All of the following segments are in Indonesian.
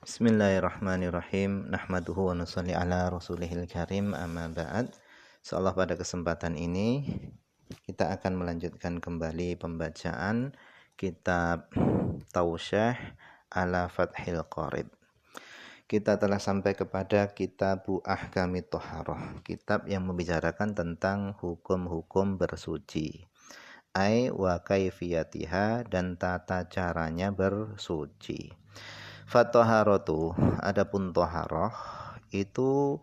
Bismillahirrahmanirrahim. Nahmaduhu wa nusalli ala rasulihil karim, amma ba'd. Insyaallah pada kesempatan ini kita akan melanjutkan kembali pembacaan kitab Tausyah ala Fathil Qorib. Kita telah sampai kepada Kitabu Ahkamit Thaharah, kitab yang membicarakan tentang hukum-hukum bersuci. Ai wa kaifiyatiha, dan tata caranya bersuci. Fatoharatu, adapun toharoh itu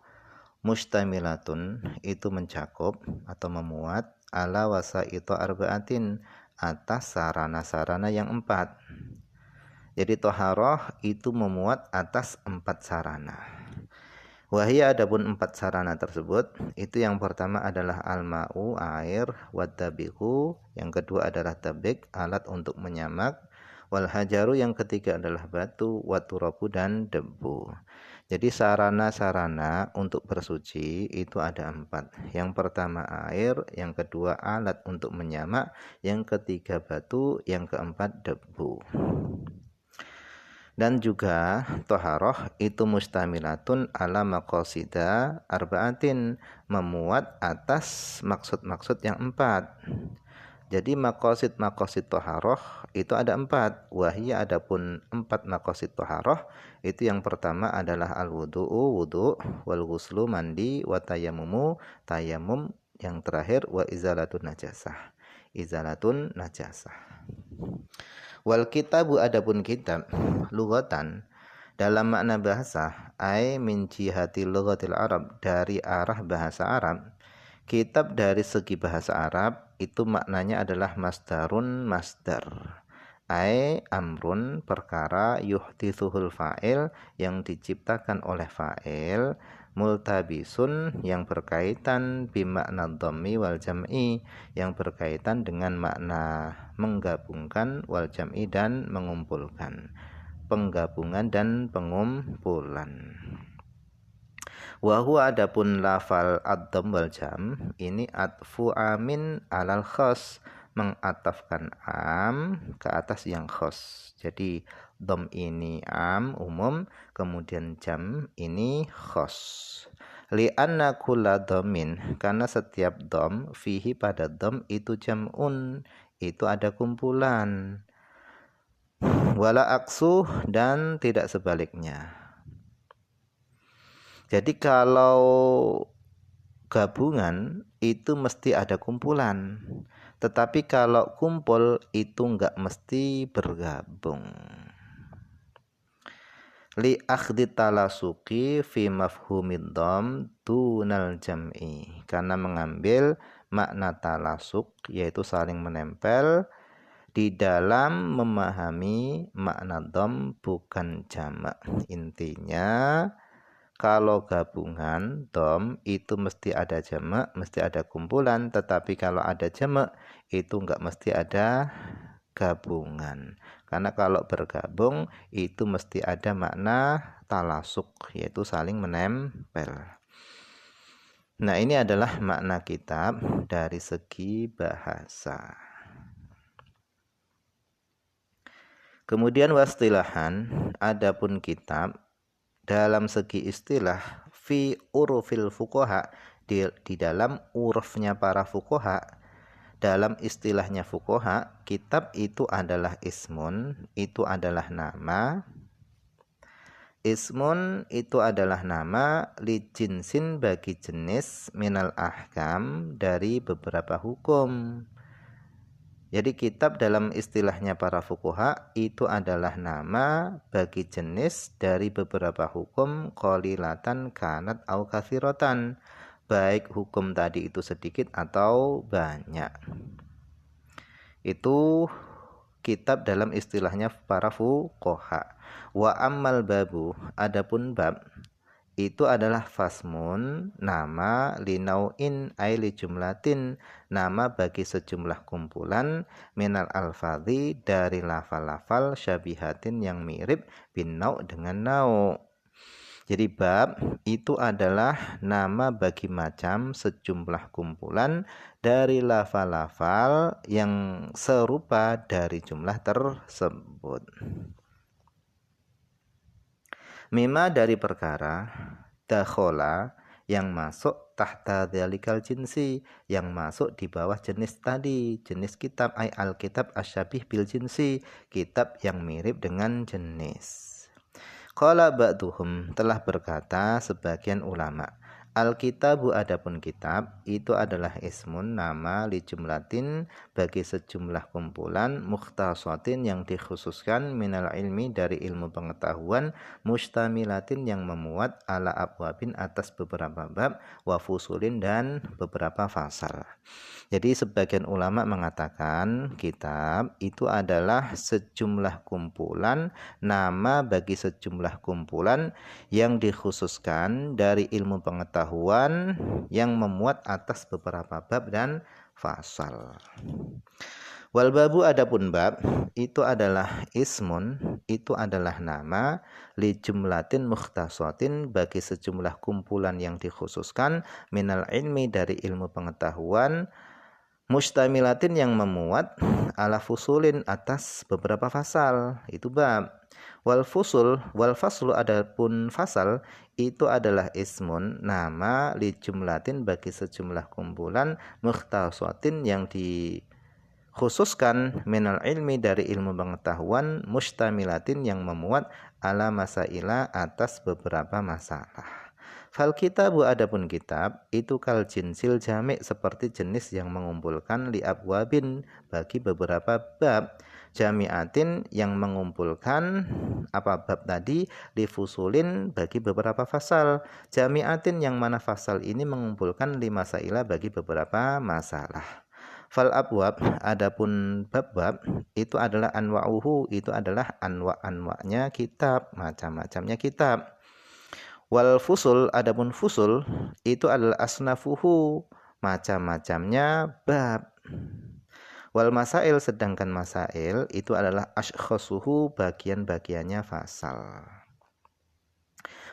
mustamilatun, itu mencakup atau memuat ala wasaito arbaatin, atas sarana-sarana yang 4. Jadi toharoh itu memuat atas 4 sarana. Wahia, adapun 4 sarana tersebut, itu yang pertama adalah al-ma'u, air, wadabihu, yang kedua adalah tabik, alat untuk menyamak, wal hajaru, yang ketiga adalah batu, waturabu, dan debu. Jadi sarana-sarana untuk bersuci itu ada 4. Yang pertama air, yang kedua alat untuk menyamak, yang ketiga batu, yang keempat debu. Dan juga toharoh itu mustamilatun ala maqasida arba'atin, memuat atas maksud-maksud yang 4. Jadi maqasid toharoh itu ada 4. Wahia, adapun 4 maqasid toharoh itu yang pertama adalah al-wudu'u, wudu', wal ghuslu, mandi, wa tayammumu, tayamum, yang terakhir wa izalatun najasah, izalatun najasah. Wal kitabu, adapun kitab, lughatan, dalam makna bahasa, ai min jihati lughatil Arab, dari arah bahasa Arab. Kitab dari segi bahasa Arab itu maknanya adalah masdarun, masdar. Ai amrun, perkara, yuhdithuhul fa'il, yang diciptakan oleh fa'il, multabisun, yang berkaitan bimakna dhammi wal jam'i, yang berkaitan dengan makna menggabungkan, wal jam'i, dan mengumpulkan, penggabungan dan pengumpulan. Wa huwa, adapun lafal ad-dhamm wal jam, ini atfu amin alal khas, mengatafkan am ke atas yang khas. Jadi dhamm ini am, umum, kemudian jam ini khas. Li'anna kulla dhammin, karena setiap dhamm, fihi, pada dhamm itu jam'un, itu ada kumpulan. Wala aksu, dan tidak sebaliknya. Jadi kalau gabungan itu mesti ada kumpulan, tetapi kalau kumpul itu enggak mesti bergabung. Li akhdi talasuqi fi mafhumid dhamm dunal jam'i, karena mengambil makna talasuk, yaitu saling menempel, di dalam memahami makna dhamm, bukan jamak. Intinya kalau gabungan dhamm itu mesti ada jamak, mesti ada kumpulan, tetapi kalau ada jamak itu enggak mesti ada gabungan. Karena kalau bergabung itu mesti ada makna talasuk, yaitu saling menempel. Nah, ini adalah makna kitab dari segi bahasa. Kemudian wastilahan, adapun kitab dalam segi istilah, fi urufil fuqaha, di dalam urufnya para fuqaha, dalam istilahnya fuqaha, kitab itu adalah ismun, itu adalah nama. Ismun itu adalah nama li jinsin, bagi jenis, minal ahkam, dari beberapa hukum. Jadi kitab dalam istilahnya para fuqaha itu adalah nama bagi jenis dari beberapa hukum, qalilatan kanat au katsiratan, baik hukum tadi itu sedikit atau banyak. Itu kitab dalam istilahnya para fuqaha. Wa ammal babu, adapun bab, itu adalah fasmun, nama, linauin aili jumlatin, nama bagi sejumlah kumpulan, minal alfadhi, dari lafal-lafal, syabihatin, yang mirip, bin nau, dengan nau. Jadi bab itu adalah nama bagi macam sejumlah kumpulan dari lafal-lafal yang serupa dari jumlah tersebut. Mima dari perkara dakhola yang masuk tahta dzalikal jinsi, yang masuk di bawah jenis tadi, jenis kitab ay alkitab asyabih bil jinsi, kitab yang mirip dengan jenis. Qala ba'duhum, telah berkata sebagian ulama, Alkitabu adapun kitab itu adalah ismun, nama li jumlatin bagi sejumlah kumpulan, mukhtasatin yang dikhususkan, minal ilmi dari ilmu pengetahuan, mustamilatin yang memuat, ala abwabin atas beberapa bab, wa fusulin dan beberapa fasal. Jadi sebagian ulama mengatakan kitab itu adalah sejumlah kumpulan, nama bagi sejumlah kumpulan yang dikhususkan dari ilmu pengetahuan yang memuat atas beberapa bab dan fasal. Wal babu adapun bab itu adalah ismun, itu adalah nama li jumlatin mukhtasatin bagi sejumlah kumpulan yang dikhususkan, minal ilmi dari ilmu pengetahuan, mustamilatin yang memuat, ala fusulin atas beberapa fasal, itu bab. Wal faslu adapun fasal itu adalah ismun, nama li jumlatin bagi sejumlah kumpulan, mukhtasatin yang dikhususkan, minal ilmi dari ilmu pengetahuan, mustamilatin yang memuat, ala masaila atas beberapa masalah. Fal kitabu adapun kitab itu kal jinsil jami' seperti jenis yang mengumpulkan, li abwabin bagi beberapa bab, jami'atin yang mengumpulkan apa bab tadi, li fusulin bagi beberapa fasal, jami'atin yang mana fasal ini mengumpulkan 5 masailah bagi beberapa masalah. Fal abwab adapun bab-bab itu adalah anwa'uhu, itu adalah anwa'-anwa'nya kitab, macam-macamnya kitab. Wal fusul adapun fusul itu adalah asnafuhu, macam-macamnya bab. Wal masail sedangkan masail itu adalah ashkhasuhu, bagian-bagiannya fasal.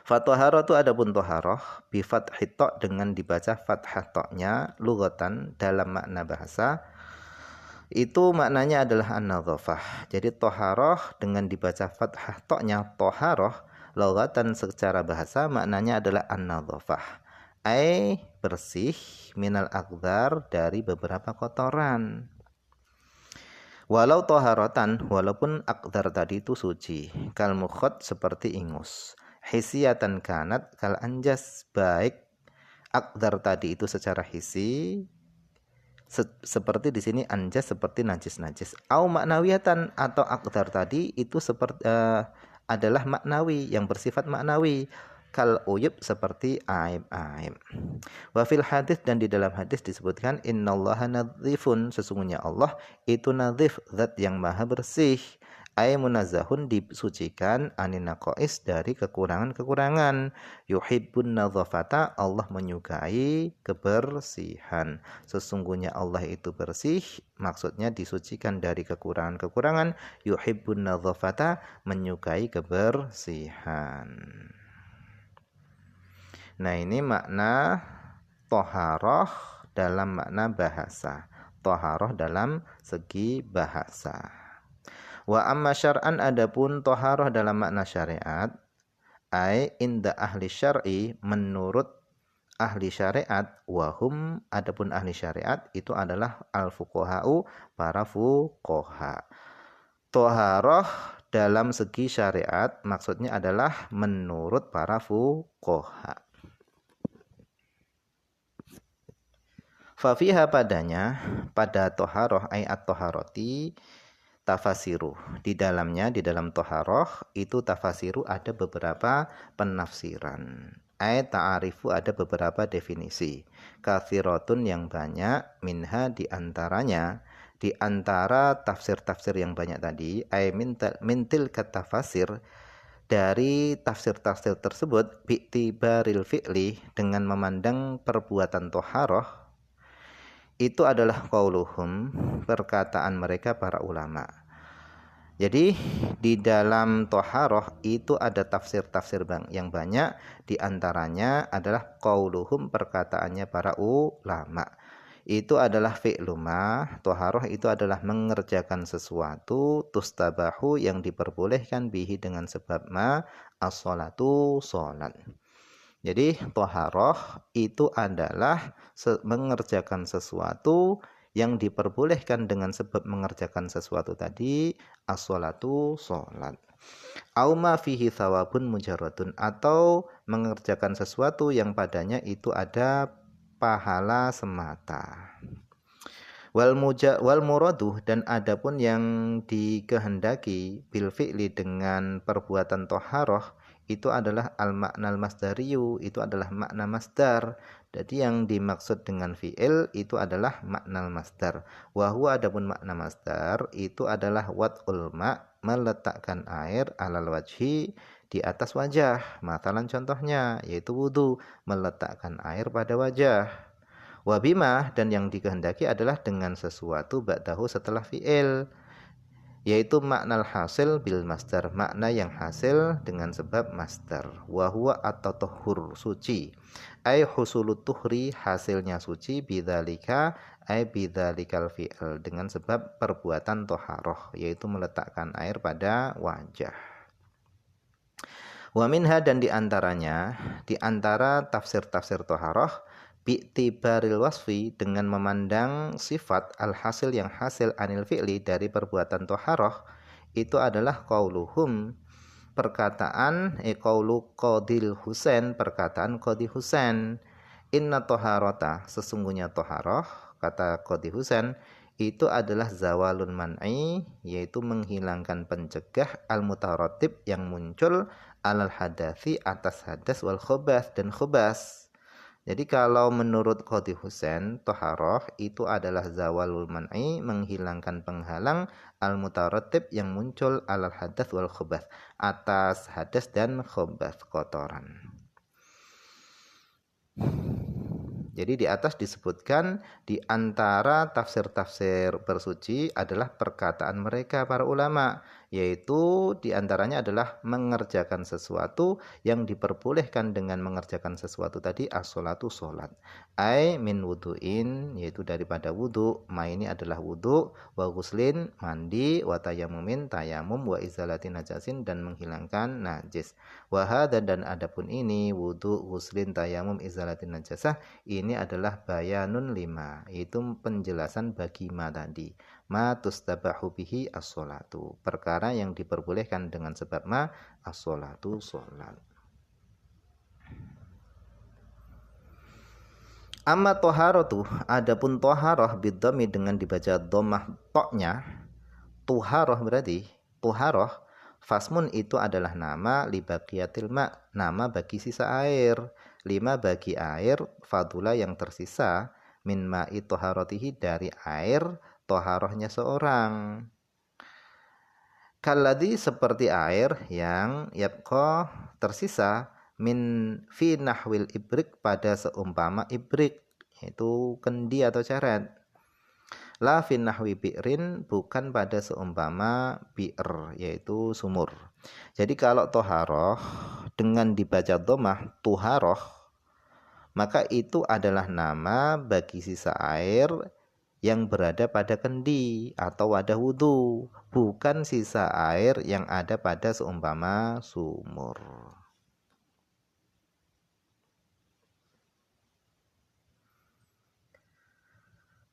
Fatoharatu adapun toharoh bi fathhi ta' dengan dibaca fathah ta'nya, lughatan dalam makna bahasa itu maknanya adalah an-nadhafah. Jadi toharoh dengan dibaca fathah ta'nya toharoh, lughatan secara bahasa maknanya adalah an-nadhafah, ai bersih, minal aqdar dari beberapa kotoran. Walau toharatan, walaupun aqdar tadi itu suci, kal mukhot seperti ingus, hisiyatan kanat kal anjas, baik aqdar tadi itu secara hisi seperti di sini anjas seperti najis-najis, au maknawiyatan atau aqdar tadi itu seperti adalah maknawi, yang bersifat maknawi, kal uyub seperti aib-aib. Wa fil hadis, dan di dalam hadis disebutkan innallaha nadzifun, sesungguhnya Allah itu nadzif, zat yang maha bersih, ay munazzahun disucikan, anin naqais dari kekurangan-kekurangan, yuhibbun nadzafata, Allah menyukai kebersihan. Sesungguhnya Allah itu bersih, maksudnya disucikan dari kekurangan-kekurangan, yuhibbun nadzafata, menyukai kebersihan. Nah, ini makna toharoh dalam makna bahasa, toharoh dalam segi bahasa. Wa amma syar'an adapun toharoh dalam makna syariat, ai inda ahli syar'i, menurut ahli syariat, wahum adapun ahli syariat itu adalah al-fuqaha'u, para fuqaha. Toharoh dalam segi syariat maksudnya adalah menurut para fuqaha. Fafiha padanya, pada toharoh ayat toharoti, tafasiru, di dalamnya, di dalam toharoh itu tafasiru ada beberapa penafsiran, ayat ta'arifu ada beberapa definisi, kathiratun yang banyak, minha diantaranya, di antara tafsir-tafsir yang banyak tadi, ay mintil katafasir, dari tafsir-tafsir tersebut, bi'tibaril fi'li, dengan memandang perbuatan toharoh, itu adalah qauluhum, perkataan mereka para ulama. Jadi di dalam toharoh itu ada tafsir-tafsir yang banyak, di antaranya adalah qauluhum, perkataannya para ulama. itu adalah fi'lu ma, toharoh itu adalah mengerjakan sesuatu, tustabahu yang diperbolehkan bihi dengan sebab ma, as-sholatu sholat. Jadi toharoh itu adalah mengerjakan sesuatu yang diperbolehkan dengan sebab mengerjakan sesuatu tadi, as-sholatu sholat. Auma fihi thawabun mujarradun, atau mengerjakan sesuatu yang padanya itu ada pahala semata. Wal muradu, dan adapun yang dikehendaki bil fi'li dengan perbuatan toharoh itu adalah al maknal masdariyu, itu adalah makna masdar. Jadi yang dimaksud dengan fi'il itu adalah makna masdar. Wa huwa, adapun makna masdar itu adalah wad'ul ma', meletakkan air alal wajhi, di atas wajah. Matalan contohnya yaitu wudu, meletakkan air pada wajah. Wabima, dan yang dikehendaki adalah dengan sesuatu ba'dahu setelah fi'il, yaitu makna hasil bil masdar, makna yang hasil dengan sebab masdar. Wa huwa at-tatahhur, suci. Ai husulut tuhri, hasilnya suci, bidzalika ai bidzalikal fi'il, dengan sebab perbuatan toharoh, yaitu meletakkan air pada wajah. Wa minha, dan diantaranya, diantara tafsir-tafsir toharoh, bi'tibaril wasfi, dengan memandang sifat al-hasil yang hasil anil fi'li dari perbuatan toharoh, itu adalah qauluhum, perkataan qaulu Qadil Husain, perkataan Qadi Husain, inna toharota, sesungguhnya toharoh, kata Qadi Husain, itu adalah zawalun man'i, yaitu menghilangkan pencegah, al-mutaratib, yang muncul, alal hadathi, atas hadas, wal khobas, dan khobas. Jadi kalau menurut Qadhi Husain, toharoh itu adalah zawalul man'i, menghilangkan penghalang, al-mutaratib, yang muncul, alal hadas wal khobas, atas hadas dan khobas, kotoran. Jadi di atas disebutkan di antara tafsir-tafsir bersuci adalah perkataan mereka para ulama, yaitu di antaranya adalah mengerjakan sesuatu yang diperbolehkan dengan mengerjakan sesuatu tadi, as-sholatu sholat. Ai min wudu'in, yaitu daripada wudu, ma ini adalah wudu, wa ghuslin, mandi, wa tayamumin, tayamum, wa izalatin najasin, dan menghilangkan najis. Wa hadza, dan adapun ini wudu, ghuslin, tayamum, izalatin najasah, ini adalah bayanun lima, itu penjelasan bagi ma tadi. Ma tustabahu bihi as-sholatu, perkara yang diperbolehkan dengan sebab ma, as-sholatu, sholat. Amma toharotu, adapun toharoh bidhami, dengan dibaca dhammah toknya, tuharoh berarti tuharoh, fasmun itu adalah nama, libaqiyatil ma, nama bagi sisa air, lima bagi air, fadula yang tersisa, min ma'i toharotihi, dari air toharohnya seorang. Kalladhi, seperti air yang yabqa, tersisa, min fi nahwil ibrik, pada seumpama ibrik, yaitu kendi atau ceret. La fi nahwi bi'rin, bukan pada seumpama bi'r, yaitu sumur. Jadi kalau toharoh dengan dibaca dhammah tuharoh, maka itu adalah nama bagi sisa air yang berada pada kendi atau wadah wudu, bukan sisa air yang ada pada seumpama sumur.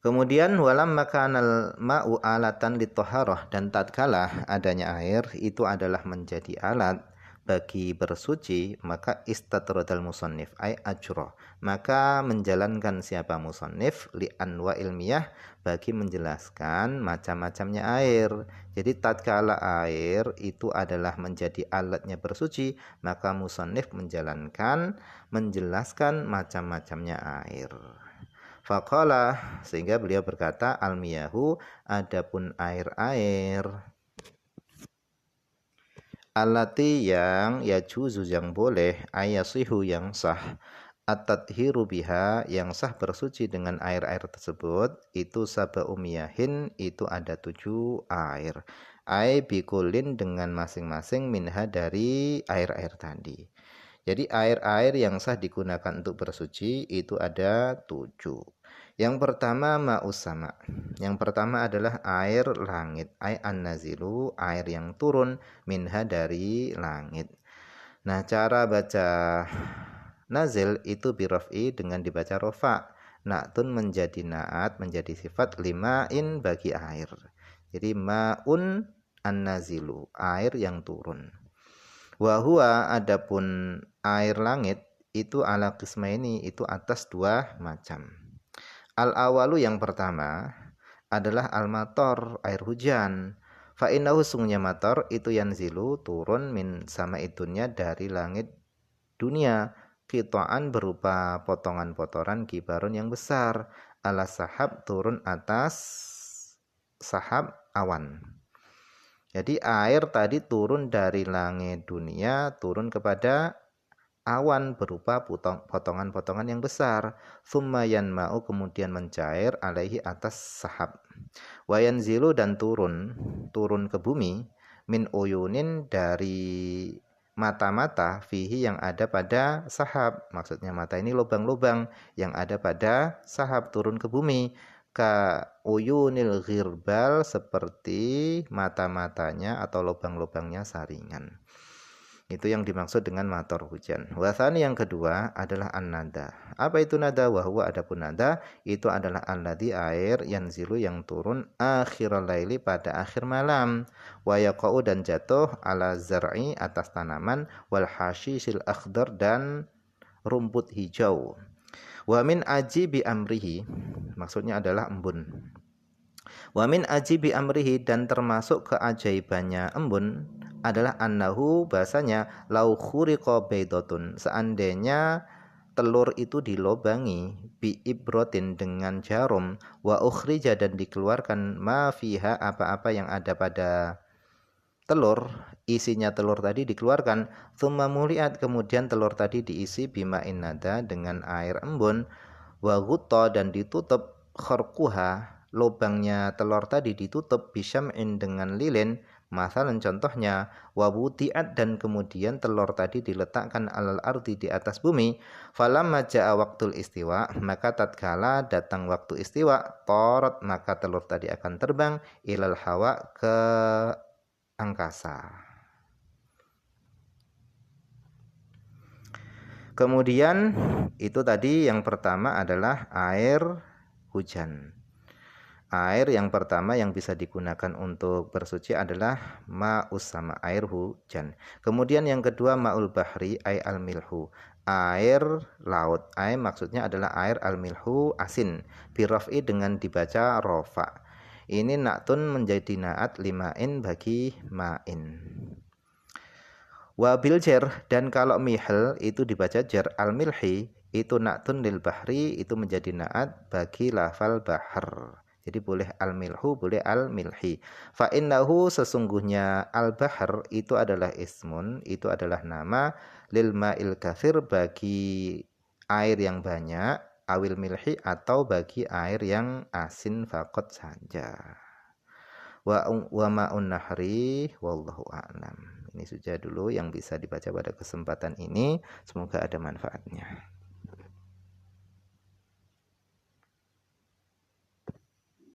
Kemudian walam makanal ma'u alatan litoharoh, dan tatkala adanya air itu adalah menjadi alat bagi bersuci, maka istatrodal musannif ay ajroh, maka menjalankan siapa musannif li anwa ilmiah, bagi menjelaskan macam-macamnya air. Jadi tatkala air itu adalah menjadi alatnya bersuci, maka musannif menjelaskan macam-macamnya air. Faqala, sehingga beliau berkata, al-miyahu, adapun air-air, allati, yang yajuzu, yang boleh, ayasihu, yang sah, at-tadhiru biha, yang sah bersuci dengan air-air tersebut, itu sab'u miyahin, itu ada 7 air. Ai bikulin, dengan masing-masing, minha, dari air-air tadi. Jadi air-air yang sah digunakan untuk bersuci itu ada 7. Yang pertama ma'us sama. Yang pertama adalah air langit. An-nazilu, air yang turun minha dari langit. Nah, cara baca nazil itu biraf'i dengan dibaca rofa. Na'tun menjadi na'at, menjadi sifat lima'in bagi air. Jadi ma'un an-nazilu, air yang turun. Wa huwa adapun air langit itu ala qismaini, itu atas dua macam. Al-awalu yang pertama adalah al-mator, air hujan. Fa innahu sungguhnya mator itu yanzilu turun min sama itunya dari langit dunia, qita'an berupa potongan-potongan kibarun yang besar, ala sahab turun atas sahab awan. Jadi air tadi turun dari langit dunia turun kepada awan berupa potongan-potongan yang besar. Thumma yanma'u, kemudian mencair alaihi atas sahab. Wayanzilu, dan turun ke bumi, min uyunin dari mata-mata, fihi yang ada pada sahab. Maksudnya mata ini lubang-lubang yang ada pada sahab turun ke bumi. Ka uyunil ghirbal, seperti mata-matanya atau lubang-lubangnya saringan. Itu yang dimaksud dengan mator hujan. Wasani yang kedua adalah an-nada. Apa itu nada? Wahwa adapun nada itu adalah alladzi air yanzilu yang turun akhiral laili pada akhir malam. Wa yaqau, dan jatuh ala zar'i atas tanaman, wal hasyisil akhdar, dan rumput hijau. Wa min ajibi amrihi, maksudnya adalah embun. Wa min ajibi amrihi, dan termasuk keajaibannya embun adalah annahu, bahasanya lau khuriqa baydotun, seandainya telur itu dilobangi bi ibrotin dengan jarum, wa ukhrija, dan dikeluarkan ma fiha apa-apa yang ada pada telur, isinya telur tadi dikeluarkan, thumma muliat, kemudian telur tadi diisi bima'in nada, dengan air embun, wa ghutta, dan ditutup kharquha, lubangnya telur tadi ditutup bisyam'in, dengan lilin, masalan contohnya, wa wuti'at, dan kemudian telur tadi diletakkan alal ardi, di atas bumi, falamma ja'a waktul istiwa, maka tatkala datang waktu istiwa, tarat, maka telur tadi akan terbang, ilal hawa, ke angkasa. Kemudian itu tadi yang pertama adalah air hujan. Air yang pertama yang bisa digunakan untuk bersuci adalah ma'us sama, air hujan. Kemudian yang kedua ma'ul bahri ay al-milhu, air laut. Ay maksudnya adalah air al-milhu, asin. Biraf'i dengan dibaca rofa. Ini na'tun menjadi na'at lima'in bagi ma'in. Wabil jer, dan kalau mihal itu dibaca jer, al-milhi itu na'tun lil bahri, itu menjadi na'at bagi lafal bahar. Jadi boleh al-milhu, boleh al-milhi. Fa innahu, sesungguhnya al-bahar itu adalah ismun, itu adalah nama, lil ma'il kathir, bagi air yang banyak, awil milhi, atau bagi air yang asin faqat saja. Wa ma'un nahri wallahu a'lam. Ini saja dulu yang bisa dibaca pada kesempatan ini. Semoga ada manfaatnya.